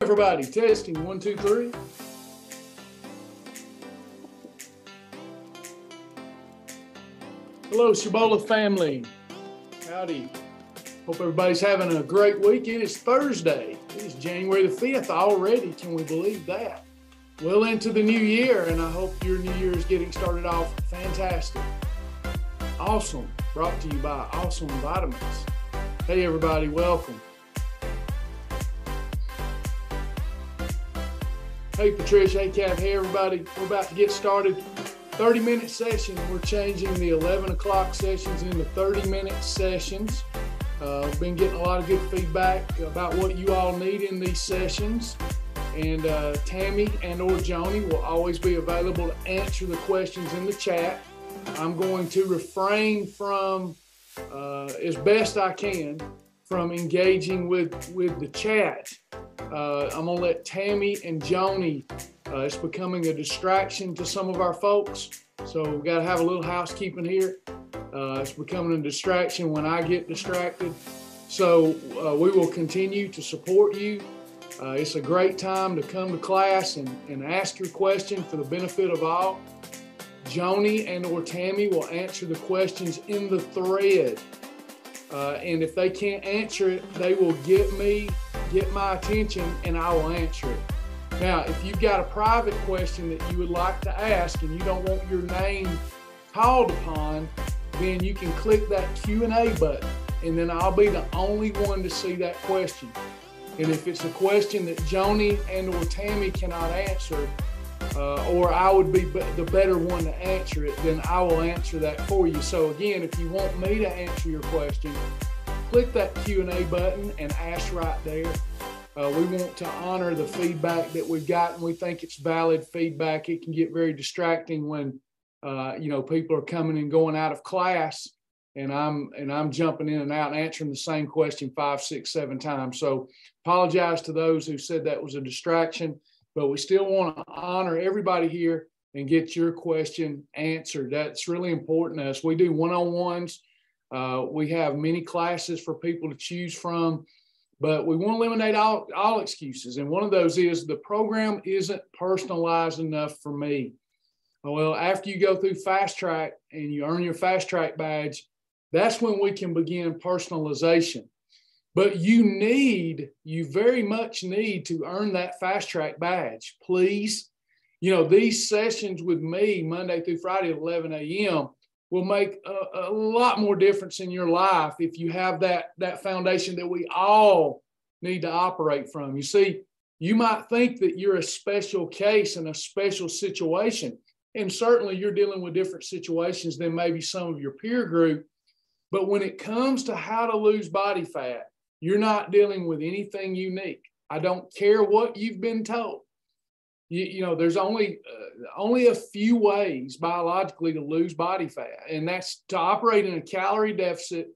Everybody, testing 1, 2, 3. Hello, Shibboleth family. Howdy. Hope everybody's having a great weekend. It's Thursday. It's January the 5th already. Can we believe that? Well into the new year, and I hope your new year is getting started off fantastic. Awesome. Brought to you by Awesome Vitamins. Hey, everybody. Welcome. Hey, Patricia. Hey, Kat. Hey, everybody. We're about to get started. 30-minute session. We're changing the 11 o'clock sessions into 30-minute sessions. We've been getting a lot of good feedback about what you all need in these sessions. And Tammy and or Joni will always be available to answer the questions in the chat. I'm going to refrain from, as best I can, from engaging with the chat. I'm going to let Tammy and Joni, it's becoming a distraction to some of our folks. So we've got to have a little housekeeping here. It's becoming a distraction when I get distracted. So we will continue to support you. It's a great time to come to class and ask your question for the benefit of all. Joni and or Tammy will answer the questions in the thread. And if they can't answer it, they will get my attention and I will answer it. Now, if you've got a private question that you would like to ask and you don't want your name called upon, then you can click that Q&A button, and then I'll be the only one to see that question. And if it's a question that Joni and or Tammy cannot answer, or I would be the better one to answer it, then I will answer that for you. So again, if you want me to answer your question, click that Q&A button and ask right there. We want to honor the feedback that we've gotten. We think it's valid feedback. It can get very distracting when people are coming and going out of class, and I'm jumping in and out and answering the same question 5, 6, 7 times. So apologize to those who said that was a distraction, but we still want to honor everybody here and get your question answered. That's really important to us. We do one-on-ones. We have many classes for people to choose from, but we want to eliminate all excuses. And one of those is the program isn't personalized enough for me. Well, after you go through Fast Track and you earn your Fast Track badge, that's when we can begin personalization. But you very much need to earn that Fast Track badge, please. These sessions with me Monday through Friday at 11 a.m. will make a lot more difference in your life if you have that foundation that we all need to operate from. You see, you might think that you're a special case in a special situation. And certainly you're dealing with different situations than maybe some of your peer group. But when it comes to how to lose body fat, you're not dealing with anything unique. I don't care what you've been told. There's only a few ways biologically to lose body fat. And that's to operate in a calorie deficit,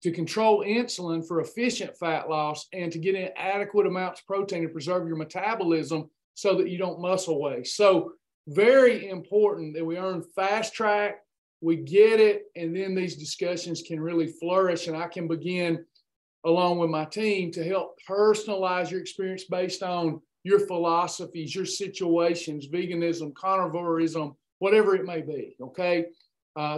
to control insulin for efficient fat loss, and to get in adequate amounts of protein to preserve your metabolism so that you don't muscle waste. So very important that we earn Fast Track, we get it, and then these discussions can really flourish, and I can begin, along with my team, to help personalize your experience based on your philosophies, your situations, veganism, carnivorism, whatever it may be, okay?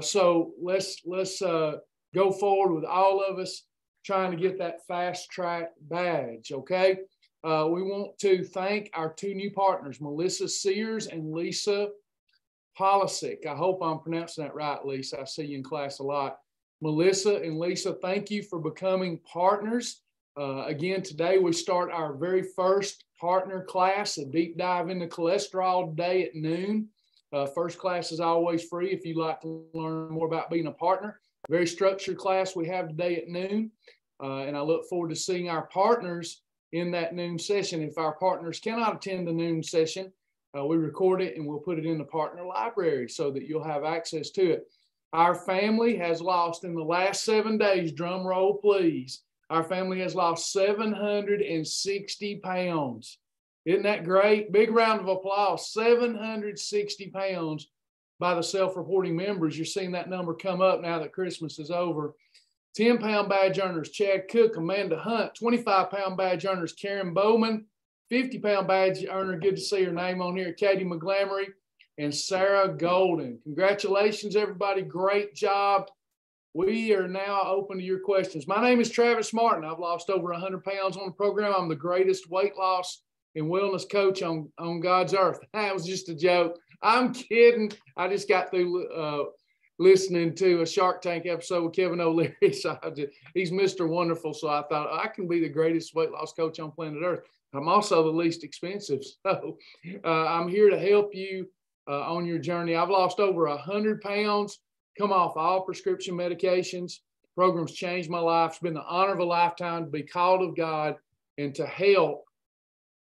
So let's go forward with all of us trying to get that Fast Track badge, okay? We want to thank our 2 new partners, Melissa Sears and Lisa Polisic. I hope I'm pronouncing that right, Lisa. I see you in class a lot. Melissa and Lisa, thank you for becoming partners. Again, today we start our very first partner class, a deep dive into cholesterol today at noon. First class is always free if you'd like to learn more about being a partner. Very structured class we have today at noon. And I look forward to seeing our partners in that noon session. If our partners cannot attend the noon session, we record it and we'll put it in the partner library so that you'll have access to it. Our family has lost in the last 7 days, drum roll please, our family has lost 760 pounds. Isn't that great? Big round of applause. 760 pounds by the self-reporting members. You're seeing that number come up now that Christmas is over. 10-pound badge earners, Chad Cook, Amanda Hunt. 25-pound badge earners, Karen Bowman, 50-pound badge earner. Good to see her name on here. Katie McGlamory and Sarah Golden. Congratulations, everybody. Great job. We are now open to your questions. My name is Travis Martin. I've lost over 100 pounds on the program. I'm the greatest weight loss and wellness coach on God's earth. That was just a joke. I'm kidding. I just got through listening to a Shark Tank episode with Kevin O'Leary. So he's Mr. Wonderful. So I thought I can be the greatest weight loss coach on planet Earth. I'm also the least expensive. So I'm here to help you on your journey. I've lost over 100 pounds, come off all prescription medications. Program's changed my life. It's been the honor of a lifetime to be called of God and to help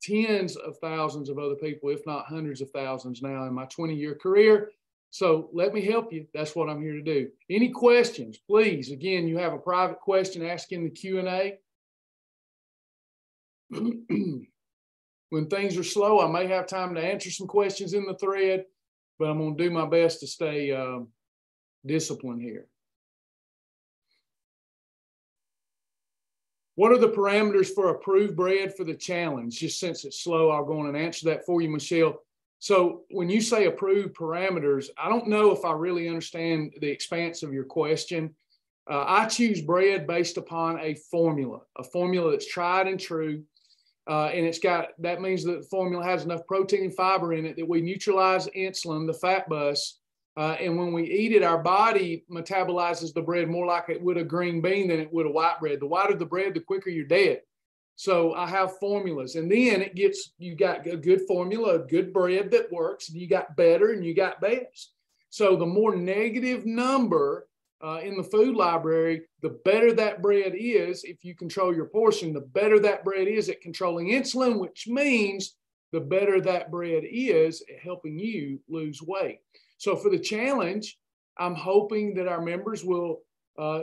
tens of thousands of other people, if not hundreds of thousands now in my 20-year career. So let me help you. That's what I'm here to do. Any questions, please. Again, you have a private question, ask in the Q&A. When things are slow, I may have time to answer some questions in the thread, but I'm going to do my best to stay disciplined here. What are the parameters for approved bread for the challenge? Just since it's slow, I'll go on and answer that for you, Michelle. So when you say approved parameters, I don't know if I really understand the expanse of your question. I choose bread based upon a formula that's tried and true. And that means that the formula has enough protein and fiber in it that we neutralize insulin, the fat bus. And when we eat it, our body metabolizes the bread more like it would a green bean than it would a white bread. The whiter the bread, the quicker you're dead. So I have formulas, and then you got a good formula, a good bread that works, and you got better and you got best. So the more negative number in the food library, the better that bread is. If you control your portion, the better that bread is at controlling insulin, which means the better that bread is at helping you lose weight. So for the challenge, I'm hoping that our members will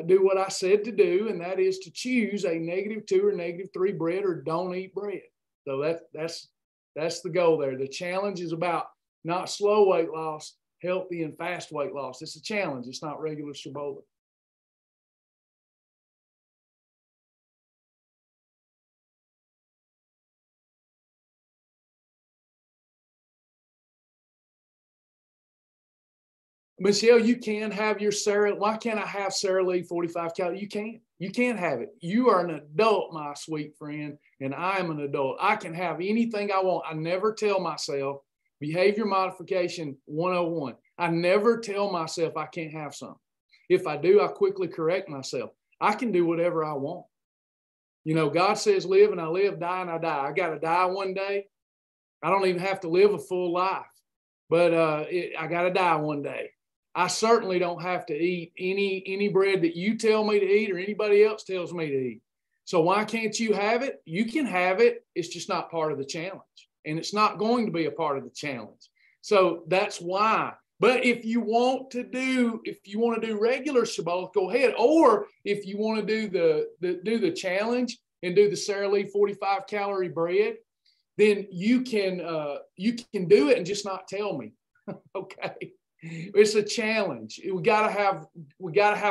do what I said to do, and that is to choose a -2 or -3 bread or don't eat bread. So that's the goal there. The challenge is about not slow weight loss, healthy and fast weight loss. It's a challenge. It's not regular Shibboleth. Michelle, you can have your Sara. Why can't I have Sara Lee 45 calories? You can't. You can't have it. You are an adult, my sweet friend, and I am an adult. I can have anything I want. I never tell myself behavior modification 101. I never tell myself I can't have something. If I do, I quickly correct myself. I can do whatever I want. You know, God says live and I live, die and I die. I got to die one day. I don't even have to live a full life, but I got to die one day. I certainly don't have to eat any bread that you tell me to eat or anybody else tells me to eat. So why can't you have it? You can have it. It's just not part of the challenge. And it's not going to be a part of the challenge. So that's why. But if you want to do regular Shibboleth, go ahead. Or if you want to do the challenge and do the Sara Lee 45 calorie bread, then you can do it and just not tell me. Okay. It's a challenge. We gotta have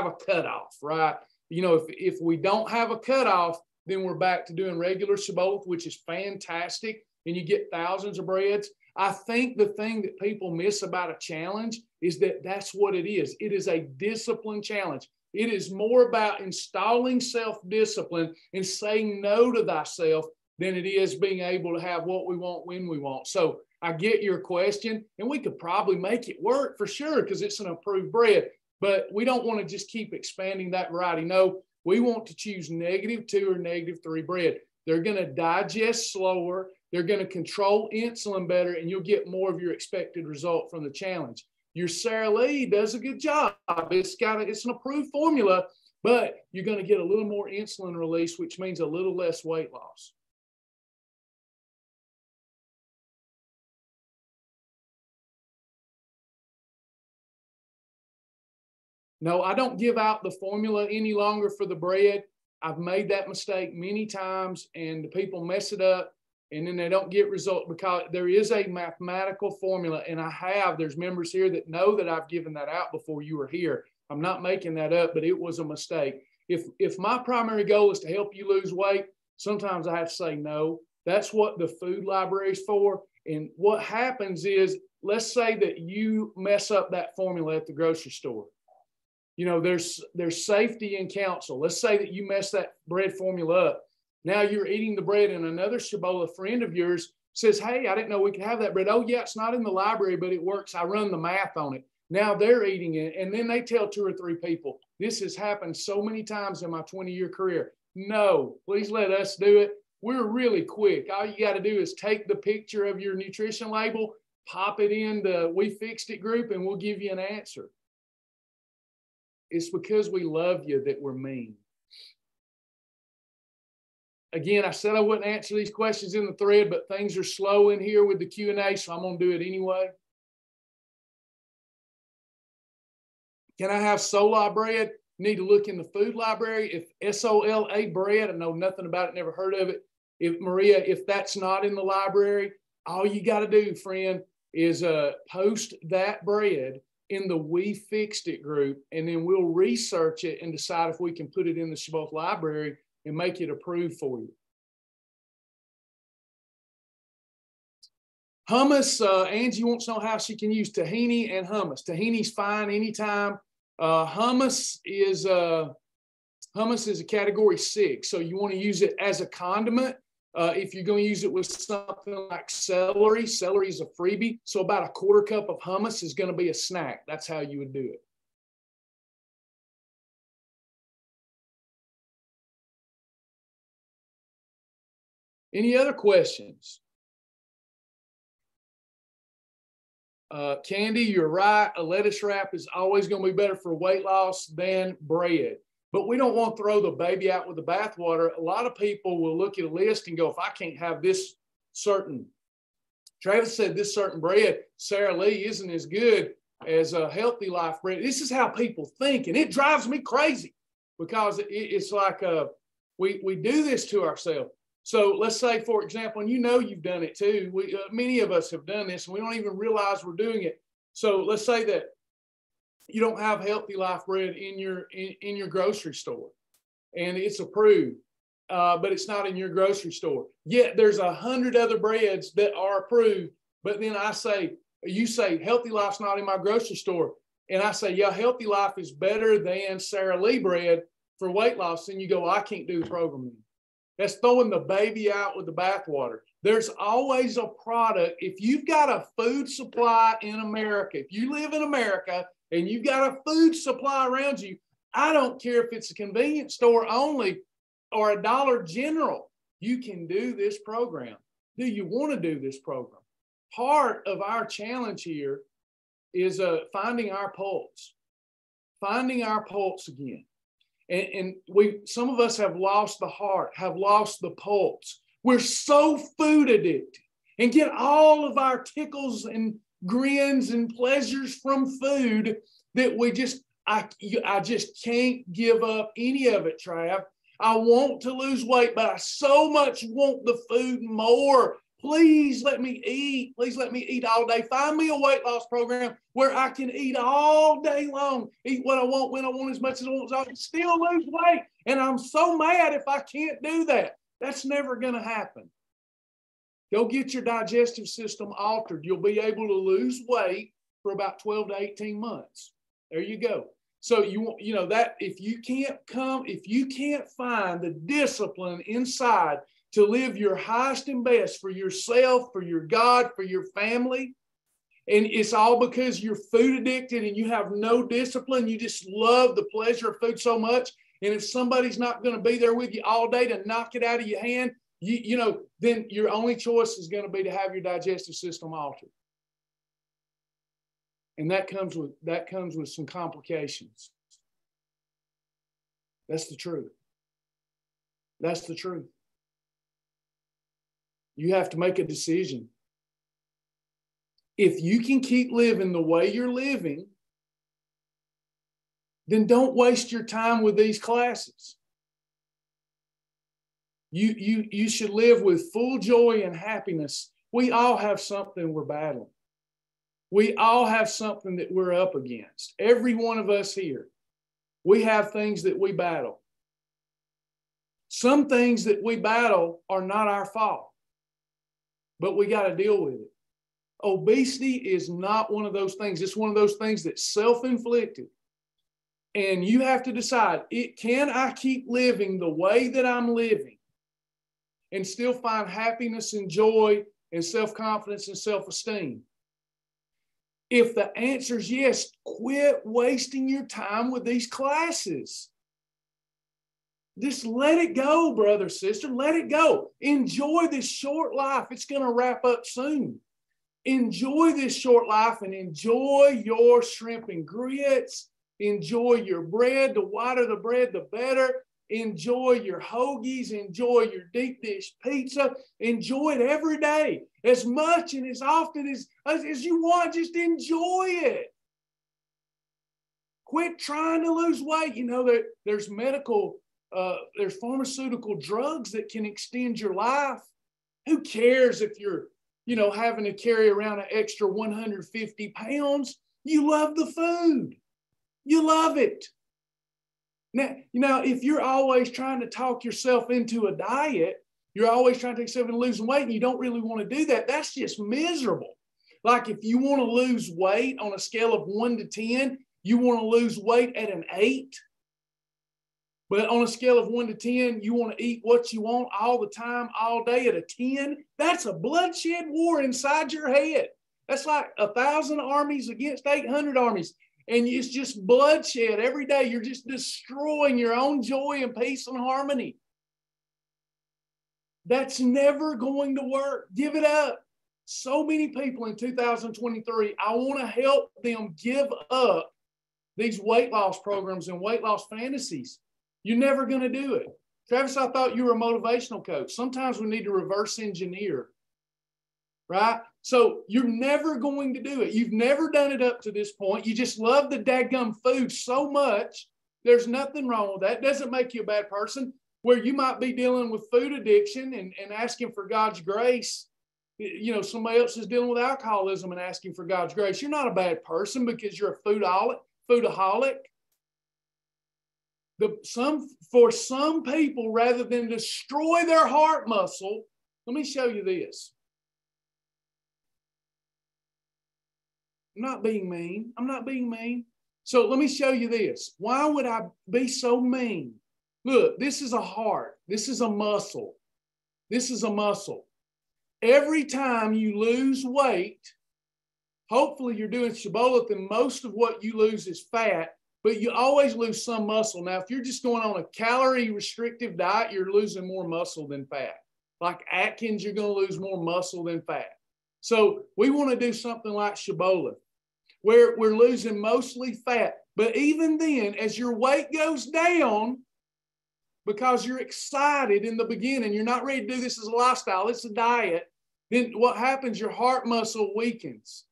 a cutoff, right? You know, if we don't have a cutoff, then we're back to doing regular Shibboleth, which is fantastic, and you get thousands of breads. I think the thing that people miss about a challenge is that that's what it is. It is a discipline challenge. It is more about installing self-discipline and saying no to thyself than it is being able to have what we want when we want. So I get your question, and we could probably make it work for sure because it's an approved bread, but we don't want to just keep expanding that variety. No, we want to choose -2 or -3 bread. They're going to digest slower. They're going to control insulin better, and you'll get more of your expected result from the challenge. Your Sara Lee does a good job. It's an approved formula, but you're going to get a little more insulin release, which means a little less weight loss. No, I don't give out the formula any longer for the bread. I've made that mistake many times, and the people mess it up, and then they don't get results because there is a mathematical formula, and there's members here that know that I've given that out before you were here. I'm not making that up, but it was a mistake. If my primary goal is to help you lose weight, sometimes I have to say no, That's what the food library is for. And what happens is, let's say that you mess up that formula at the grocery store. You know, there's safety and counsel. Let's say that you mess that bread formula up. Now you're eating the bread and another Shibboleth friend of yours says, hey, I didn't know we could have that bread. Oh, yeah, it's not in the library, but it works. I run the math on it. Now they're eating it. And then they tell 2 or 3 people. This has happened so many times in my 20-year career. No, please let us do it. We're really quick. All you got to do is take the picture of your nutrition label, pop it in the We Fixed It group, and we'll give you an answer. It's because we love you that we're mean. Again, I said I wouldn't answer these questions in the thread, but things are slow in here with the Q&A, so I'm going to do it anyway. Can I have Sola bread? Need to look in the food library. If SOLA bread, I know nothing about it, never heard of it. If Maria, if that's not in the library, all you got to do, friend, is post that bread in the We Fixed It group, and then we'll research it and decide if we can put it in the Shibboleth library and make it approved for you. Hummus, Angie wants to know how she can use tahini and hummus. Tahini's fine anytime. Hummus is a category 6, so you want to use it as a condiment. If you're going to use it with something like celery, celery is a freebie. So about 1/4 cup of hummus is going to be a snack. That's how you would do it. Any other questions? Candy, you're right. A lettuce wrap is always going to be better for weight loss than bread. But we don't want to throw the baby out with the bathwater. A lot of people will look at a list and go, if I can't have this certain, Travis said this certain bread, Sara Lee, isn't as good as a Healthy Life bread. This is how people think, and it drives me crazy because it's like we do this to ourselves. So let's say, for example, and you know you've done it too. Many of us have done this, and we don't even realize we're doing it. So let's say that you don't have Healthy Life bread in your grocery store, and it's approved, but it's not in your grocery store. Yet there's 100 other breads that are approved, but then you say Healthy Life's not in my grocery store, and I say, yeah, Healthy Life is better than Sara Lee bread for weight loss. And you go, I can't do the program anymore. That's throwing the baby out with the bathwater. There's always a product. If you've got a food supply in America, if you live in America and you've got a food supply around you, I don't care if it's a convenience store only or a Dollar General, you can do this program. Do you want to do this program? Part of our challenge here is finding our pulse again. And some of us have lost the heart, have lost the pulse. We're so food addicted and get all of our tickles and grins and pleasures from food that I just can't give up any of it, Trav. I want to lose weight, but I so much want the food more. Please let me eat. Please let me eat all day. Find me a weight loss program where I can eat all day long, eat what I want, when I want, as much as I want, so I can still lose weight. And I'm so mad if I can't do that. That's never going to happen. Go get your digestive system altered. You'll be able to lose weight for about 12 to 18 months. There you go. So you know that if you can't find the discipline inside to live your highest and best for yourself, for your God, for your family, and it's all because you're food addicted and you have no discipline, you just love the pleasure of food so much, and if somebody's not going to be there with you all day to knock it out of your hand, then your only choice is going to be to have your digestive system altered. And that comes with some complications. That's the truth. That's the truth. You have to make a decision. If you can keep living the way you're living, then don't waste your time with these classes. You should live with full joy and happiness. We all have something we're battling. We all have something that we're up against. Every one of us here, we have things that we battle. Some things that we battle are not our fault. but we got to deal with it. Obesity is not one of those things. It's one of those things that's self-inflicted. And you have to decide, can I keep living the way that I'm living and still find happiness and joy and self-confidence and self-esteem? If the answer is yes, quit wasting your time with these classes. Just let it go, brother, sister. Let it go. Enjoy this short life. It's going to wrap up soon. Enjoy this short life and enjoy your shrimp and grits. Enjoy your bread. The whiter the bread, the better. Enjoy your hoagies. Enjoy your deep dish pizza. Enjoy it every day, as much and as often as you want. Just enjoy it. Quit trying to lose weight. You know that there's there's pharmaceutical drugs that can extend your life. Who cares if you're, having to carry around an extra 150 pounds? You love the food. You love it. Now, if you're always trying to talk yourself into a diet, you're always trying to take yourself into losing weight and you don't really want to do that, that's just miserable. Like if you want to lose weight on a scale of 1 to 10, you want to lose weight at an 8. But on a scale of 1 to 10, you want to eat what you want all the time, all day at a 10. That's a bloodshed war inside your head. That's like 1,000 armies against 800 armies. And it's just bloodshed every day. You're just destroying your own joy and peace and harmony. That's never going to work. Give it up. So many people in 2023, I want to help them give up these weight loss programs and weight loss fantasies. You're never going to do it. Travis, I thought you were a motivational coach. Sometimes we need to reverse engineer, right? So you're never going to do it. You've never done it up to this point. You just love the dadgum food so much. There's nothing wrong with that. It doesn't make you a bad person. Where you might be dealing with food addiction and asking for God's grace. Somebody else is dealing with alcoholism and asking for God's grace. You're not a bad person because you're a foodaholic. For some people, rather than destroy their heart muscle, let me show you this. I'm not being mean. So let me show you this. Why would I be so mean? Look, this is a heart. This is a muscle. Every time you lose weight, hopefully you're doing Shibboleth, and most of what you lose is fat, but you always lose some muscle. Now, if you're just going on a calorie restrictive diet, you're losing more muscle than fat. Like Atkins, you're going to lose more muscle than fat. So we want to do something like Shibboleth, where we're losing mostly fat. But even then, as your weight goes down, because you're excited in the beginning, you're not ready to do this as a lifestyle, it's a diet, then what happens? Your heart muscle weakens.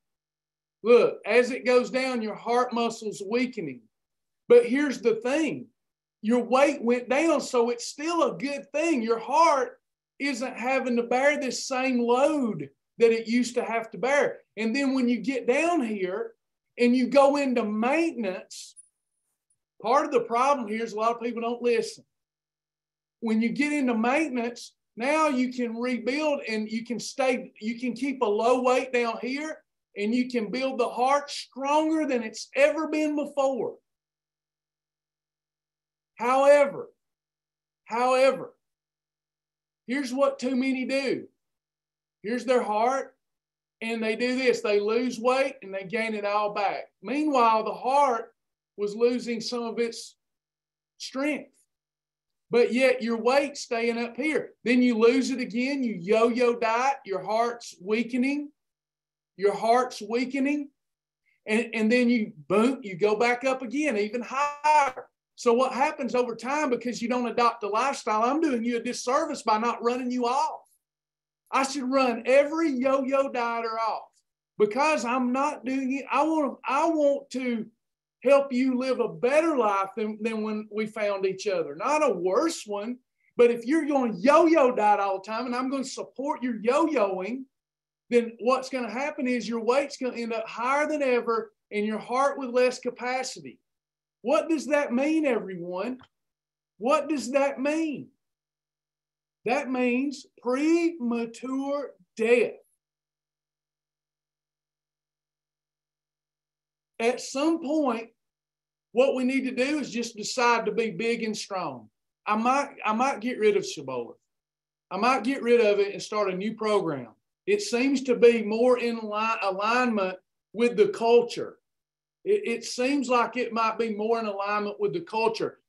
Look, as it goes down, your heart muscle's weakening. But here's the thing. Your weight went down, so it's still a good thing. Your heart isn't having to bear this same load that it used to have to bear. And then when you get down here and you go into maintenance, part of the problem here is a lot of people don't listen. When you get into maintenance, now you can rebuild and you can keep a low weight down here and you can build the heart stronger than it's ever been before. However, here's what too many do. Here's their heart, and they do this. They lose weight, and they gain it all back. Meanwhile, the heart was losing some of its strength. But yet your weight's staying up here. Then you lose it again. You yo-yo diet. Your heart's weakening. And then you go back up again, even higher. So what happens over time, because you don't adopt a lifestyle, I'm doing you a disservice by not running you off. I should run every yo-yo dieter off because I'm not doing it. I want to help you live a better life than when we found each other. Not a worse one, but if you're going to yo-yo diet all the time and I'm going to support your yo-yoing, then what's going to happen is your weight's going to end up higher than ever and your heart with less capacity. What does that mean, everyone? What does that mean? That means premature death. At some point, what we need to do is just decide to be big and strong. I might get rid of Shibboleth. I might get rid of it and start a new program. It seems to be more in alignment with the culture. It seems like it might be more in alignment with the culture.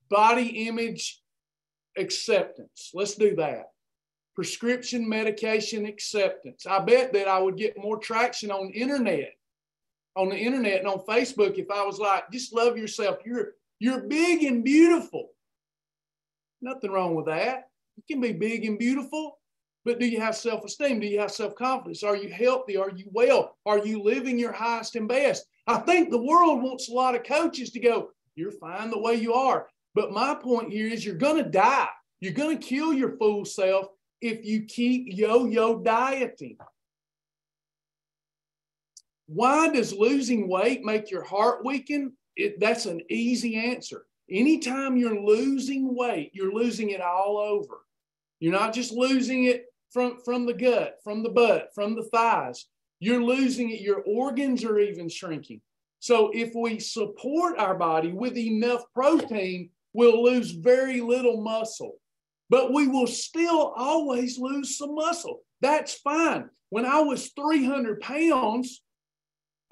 Body image acceptance. Let's do that. Prescription medication acceptance. I bet that I would get more traction on the internet and on Facebook if I was like, just love yourself. You're big and beautiful. Nothing wrong with that. You can be big and beautiful, but do you have self-esteem? Do you have self-confidence? Are you healthy? Are you well? Are you living your highest and best? I think the world wants a lot of coaches to go, you're fine the way you are. But my point here is you're going to die. You're going to kill your fool self if you keep yo-yo dieting. Why does losing weight make your heart weaken? That's an easy answer. Anytime you're losing weight, you're losing it all over. You're not just losing it from the gut, from the butt, from the thighs. You're losing it. Your organs are even shrinking. So if we support our body with enough protein, we'll lose very little muscle. But we will still always lose some muscle. That's fine. When I was 300 pounds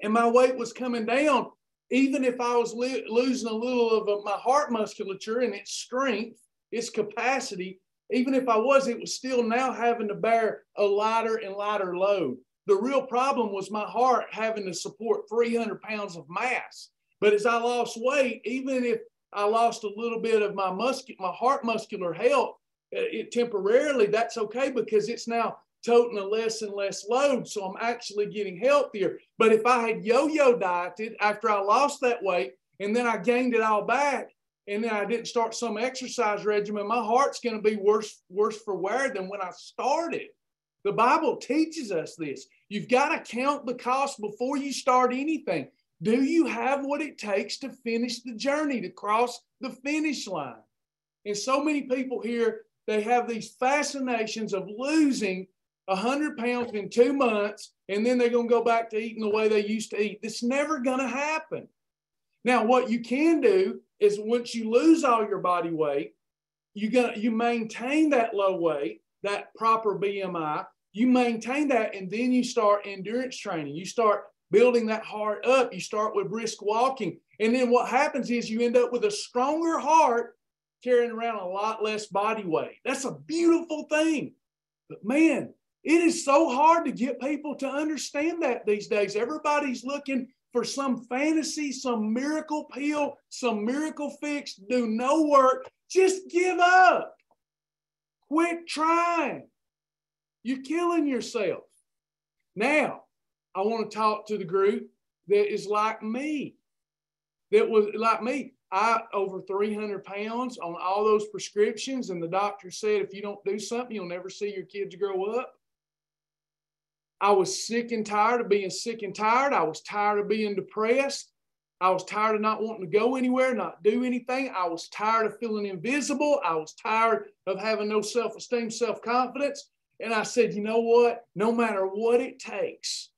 and my weight was coming down, even if I was losing a little of my heart musculature and its strength, its capacity, even if I was, it was still now having to bear a lighter and lighter load. The real problem was my heart having to support 300 pounds of mass. But as I lost weight, even if I lost a little bit of my heart muscular health, temporarily, that's okay because it's now toting a less and less load. So I'm actually getting healthier. But if I had yo-yo dieted after I lost that weight and then I gained it all back and then I didn't start some exercise regimen, my heart's going to be worse for wear than when I started. The Bible teaches us this. You've got to count the cost before you start anything. Do you have what it takes to finish the journey, to cross the finish line? And so many people here, they have these fascinations of losing 100 pounds in 2 months, and then they're going to go back to eating the way they used to eat. It's never going to happen. Now, what you can do is once you lose all your body weight, you maintain that low weight, that proper BMI, you maintain that, and then you start endurance training. You start building that heart up. You start with brisk walking. And then what happens is you end up with a stronger heart carrying around a lot less body weight. That's a beautiful thing. But man, it is so hard to get people to understand that these days. Everybody's looking for some fantasy, some miracle pill, some miracle fix, do no work. Just give up. Quit trying. You're killing yourself. Now, I want to talk to the group that is like me. That was like me. I over 300 pounds on all those prescriptions, and the doctor said, if you don't do something, you'll never see your kids grow up. I was sick and tired of being sick and tired. I was tired of being depressed. I was tired of not wanting to go anywhere, not do anything. I was tired of feeling invisible. I was tired of having no self-esteem, self-confidence. And I said, you know what? No matter what it takes,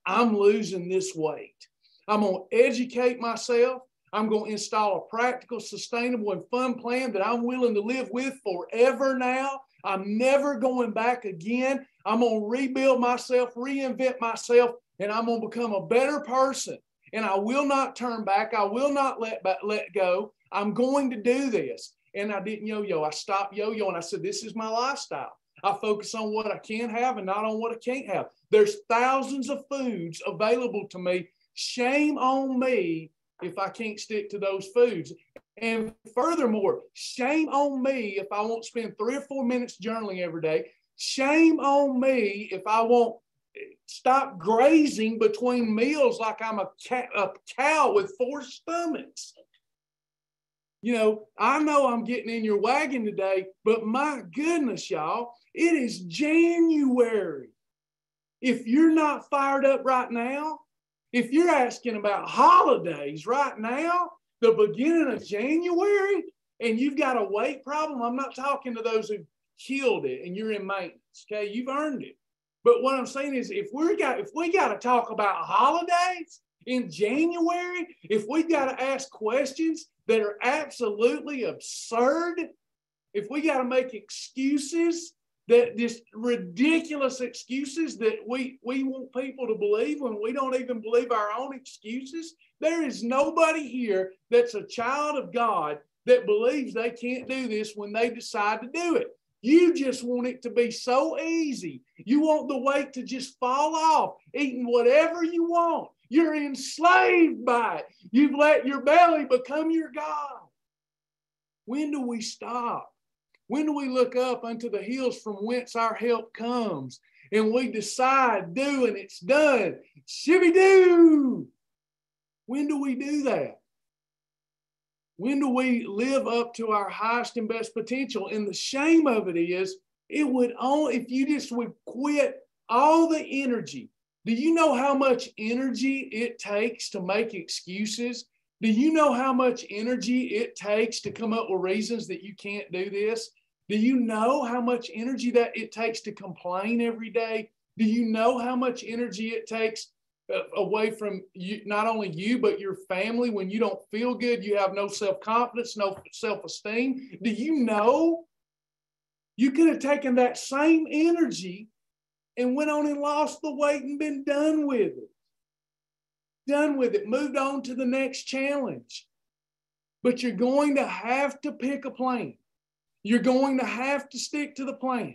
I'm losing this weight. I'm going to educate myself. I'm going to install a practical, sustainable, and fun plan that I'm willing to live with forever now. I'm never going back again. I'm going to rebuild myself, reinvent myself, and I'm going to become a better person. And I will not turn back. I will not let go. I'm going to do this. And I didn't yo-yo. I stopped yo-yo, and I said, this is my lifestyle. I focus on what I can have and not on what I can't have. There's thousands of foods available to me. Shame on me if I can't stick to those foods. And furthermore, shame on me if I won't spend 3 or 4 minutes journaling every day. Shame on me if I won't stop grazing between meals like I'm a cow with 4 stomachs. You know I'm getting in your wagon today, but my goodness, y'all, it is January. If you're not fired up right now, if you're asking about holidays right now, the beginning of January, and you've got a weight problem, I'm not talking to those who killed it and you're in maintenance, okay? You've earned it. But what I'm saying is, if we got to talk about holidays in January, if we got to ask questions that are absolutely absurd, if we got to make excuses, that just ridiculous excuses that we want people to believe when we don't even believe our own excuses, there is nobody here that's a child of God that believes they can't do this when they decide to do it. You just want it to be so easy. You want the weight to just fall off, eating whatever you want. You're enslaved by it. You've let your belly become your God. When do we stop? When do we look up unto the hills from whence our help comes? And we decide, do, and it's done. Shibby-doo! When do we do that? When do we live up to our highest and best potential? And the shame of it is, it would only, if you just would quit all the energy. Do you know how much energy it takes to make excuses? Do you know how much energy it takes to come up with reasons that you can't do this? Do you know how much energy that it takes to complain every day? Do you know how much energy it takes away from you, not only you, but your family? When you don't feel good, you have no self-confidence, no self-esteem. Do you know you could have taken that same energy and went on and lost the weight and been done with it? Done with it, moved on to the next challenge. But you're going to have to pick a plan. You're going to have to stick to the plan.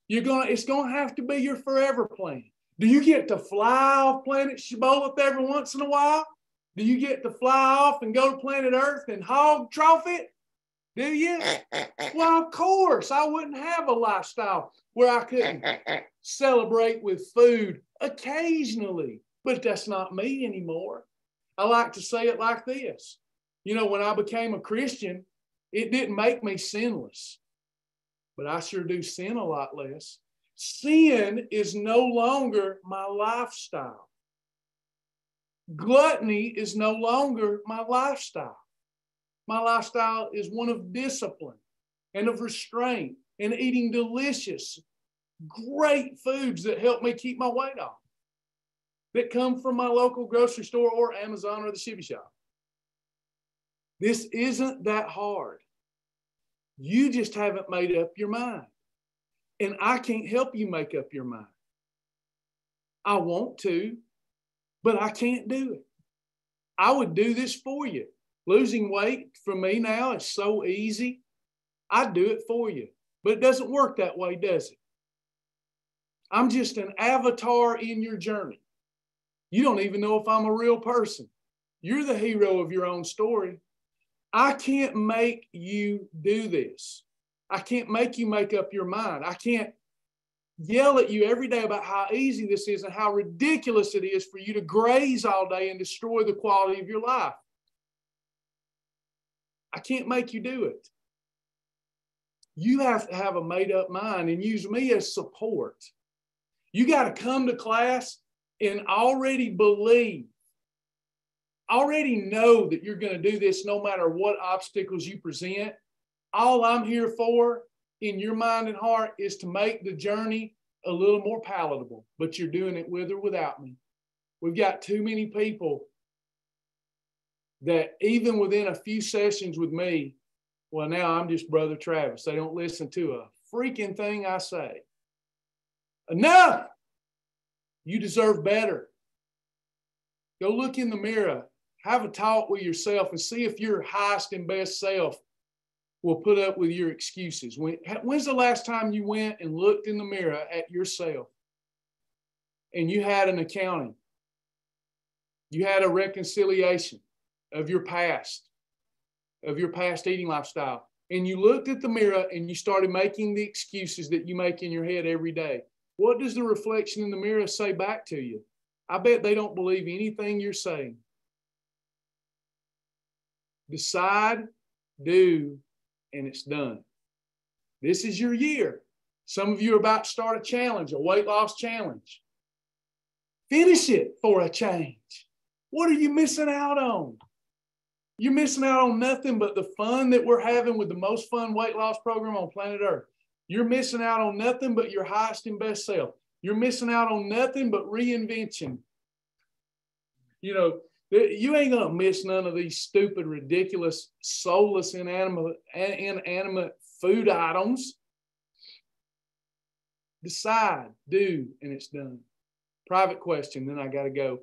It's going to have to be your forever plan. Do you get to fly off planet Shibboleth every once in a while? Do you get to fly off and go to planet Earth and hog trough it? Do you? Well, of course, I wouldn't have a lifestyle where I couldn't celebrate with food occasionally, but that's not me anymore. I like to say it like this. You know, when I became a Christian, it didn't make me sinless, but I sure do sin a lot less. Sin is no longer my lifestyle. Gluttony is no longer my lifestyle. My lifestyle is one of discipline and of restraint and eating delicious, great foods that help me keep my weight off, that come from my local grocery store or Amazon or the Shibby Shop. This isn't that hard. You just haven't made up your mind. And I can't help you make up your mind. I want to, but I can't do it. I would do this for you. Losing weight for me now is so easy. I'd do it for you. But it doesn't work that way, does it? I'm just an avatar in your journey. You don't even know if I'm a real person. You're the hero of your own story. I can't make you do this. I can't make you make up your mind. I can't yell at you every day about how easy this is and how ridiculous it is for you to graze all day and destroy the quality of your life. I can't make you do it. You have to have a made-up mind and use me as support. You got to come to class and already believe, already know that you're going to do this no matter what obstacles you present. All I'm here for in your mind and heart is to make the journey a little more palatable, but you're doing it with or without me. We've got too many people that even within a few sessions with me, well, now I'm just Brother Travis. They don't listen to a freaking thing I say. Enough! You deserve better. Go look in the mirror, have a talk with yourself and see if your highest and best self will put up with your excuses. When's the last time you went and looked in the mirror at yourself and you had an accounting? You had a reconciliation of your past eating lifestyle. And you looked at the mirror and you started making the excuses that you make in your head every day. What does the reflection in the mirror say back to you? I bet they don't believe anything you're saying. Decide, do, and it's done. This is your year. Some of you are about to start a challenge, a weight loss challenge. Finish it for a change. What are you missing out on? You're missing out on nothing but the fun that we're having with the most fun weight loss program on planet Earth. You're missing out on nothing but your highest and best self. You're missing out on nothing but reinvention. You know, you ain't going to miss none of these stupid, ridiculous, soulless, inanimate food items. Decide, do, and it's done. Private question, then I got to go.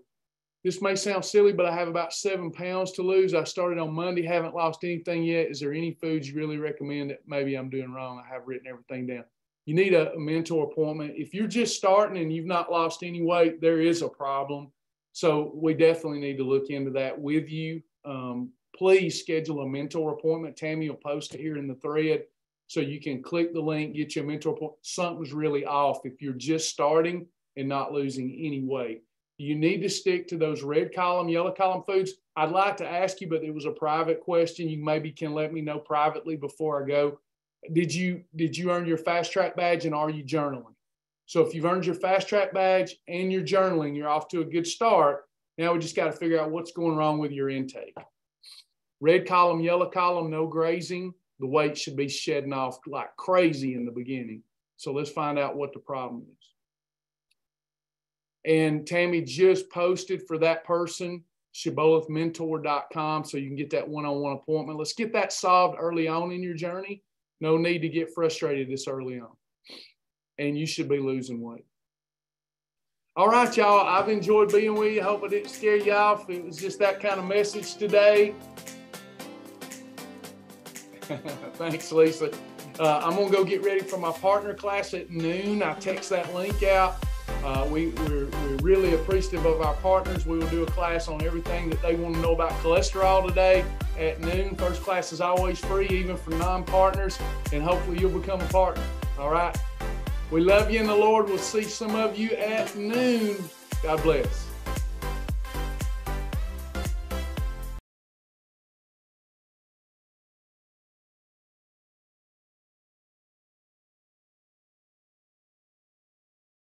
This may sound silly, but I have about 7 pounds to lose. I started on Monday, haven't lost anything yet. Is there any foods you really recommend that maybe I'm doing wrong? I have written everything down. You need a mentor appointment. If you're just starting and you've not lost any weight, there is a problem. So we definitely need to look into that with you. Please schedule a mentor appointment. Tammy will post it here in the thread so you can click the link, get your mentor appointment. Something's really off if you're just starting and not losing any weight. You need to stick to those red column, yellow column foods. I'd like to ask you, but it was a private question. You maybe can let me know privately before I go. Did you earn your fast track badge, and are you journaling? So if you've earned your fast track badge and you're journaling, you're off to a good start. Now we just got to figure out what's going wrong with your intake. Red column, yellow column, no grazing. The weight should be shedding off like crazy in the beginning. So let's find out what the problem is. And Tammy just posted for that person, shibbolethmentor.com, so you can get that one-on-one appointment. Let's get that solved early on in your journey. No need to get frustrated this early on. And you should be losing weight. All right, y'all. I've enjoyed being with you. Hope I didn't scare you off. It was just that kind of message today. Thanks, Lisa. I'm going to go get ready for my partner class at noon. I text that link out. We're really appreciative of our partners. We will do a class on everything that they want to know about cholesterol today at noon. First class is always free, even for non-partners, and hopefully you'll become a partner. All right? We love you in the Lord. We'll see some of you at noon. God bless.